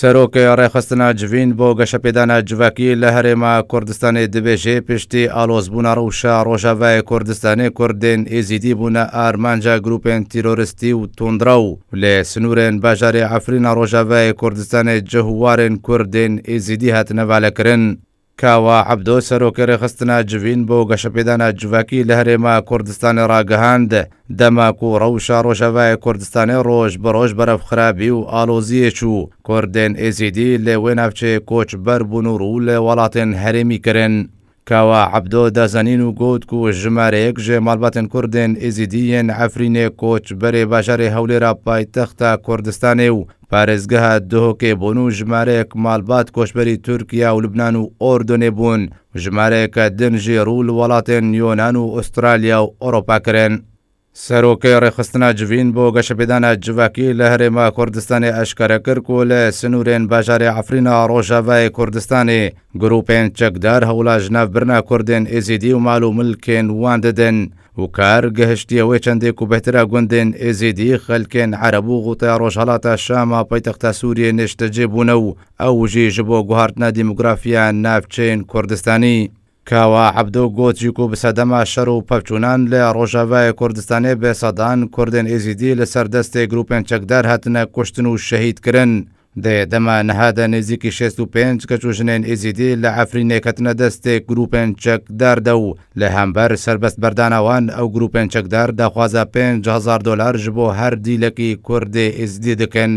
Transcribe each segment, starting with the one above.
سەرۆکەی ڕێخستنە جوین بۆ گەشەپێدانە جوواکی لە هەرێما کوردستانی دەبێژێ پشتی ئالۆزبوونە ڕەوشە ڕۆژاوای کوردستانی کوردێن ئێزیدی بوونە ئارمانجا گروپێن تیرۆریستی و توندرە و لێ سنوورێن باژارێ عەفرینە ڕۆژاوای کوردستانی جەهوارێن کوردێن ئێزیدی هاتنە بالەکردن. کاوا عەبدۆ سەرۆکەی ڕێخستنە جوین بۆ گەشەپێدانە جوواکی لە هەرێما کوردستانی ڕاگەهاند دەماک و ڕەوشە ڕۆژاوای کوردستانی ڕۆژ بەڕۆژ بەرەف خراپی و ئالۆزیەک و کوردێن ئێزیدی لێ وێ ناوچەیە کۆچبەر بوون و ڕوو لە وڵاتێن هەرێمی کردن. کاوا عەبدۆ دەزانین و گوت و ژمارەیەک ژێ ماڵباتن کوردێن ئێزیدیەن عەفرینێ کۆچبەرێ باژارێ هەولێرە پایتەختە کوردستانێ و پارێزگەها دهۆکێ بوون و ژمارەیەک ماڵبات کۆچبەری تورکیا و لوبنان و ئۆردۆنێ بوون ژمارەیەکە دنجێ ڕوو لە وڵاتێن یۆنان و ئوسترالیا و ئەوڕۆپا کرێن. سەرۆکەی ڕێخستنە جوین بۆ گەشەپێدانە جوواکی لە هەرێما کوردستانی ئەشکەرە کرد و لە سنوورێن باژارێ عەفرینە ڕۆژاوای کوردستانی گروپێن چەکدار هەوڵا ژناوبرنا کوردێن ئێزیدی و ماڵ و ملکێن وان دەدەن و کار گەهشتیەوەی چەندێک و بەهترە گوندێن ئێزیدی خەلکێن عەرەب و غوتای ڕۆژهەڵاتە شامە پایتەختە سووریە نێشتەجێ بوونە و ئەوژیش بۆ گوهارتنە دیموگرافیا ناوچەیەن کوردستانی. کاوا عەبدۆ گۆچیک و بسەدەما شەڕ و پەپچوونان لە ڕۆژاوای کوردستانی بێسەدان کوردێن ئێزیدی لە سەردەستێ گروپێن چەکدار هاتنە کوشتن و شەهیدکردن. دەما نەهادە نێزیکی 65 کەچوژنێن ئێزیدی لە عەفرینێ کەتنە دەستێک گروپێن چەکداردە و لە هەمبەر سربەست بەردانەوان ئەو گروپێن چەکدار داخوازە $5,000 ji بۆ هەر دیلەکی کوردێ ئێزیدی دەکەن.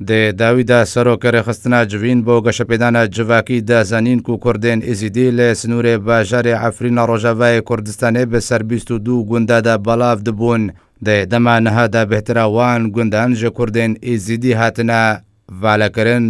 داویدا سەرۆکە ڕێخستنە جوین بۆ گەشەپێدانە جوواکی دازانین و کوردێن ئێزیدی لە سنوورێ باژارێ عەفرینە ڕۆژاوای کوردستانی بەسەر 22 گوندادا بەڵاو دەبوون دەما نەهادا بێترە وان گوندان ژە کوردێن ئێزیدی هاتنە ڤالەکردن.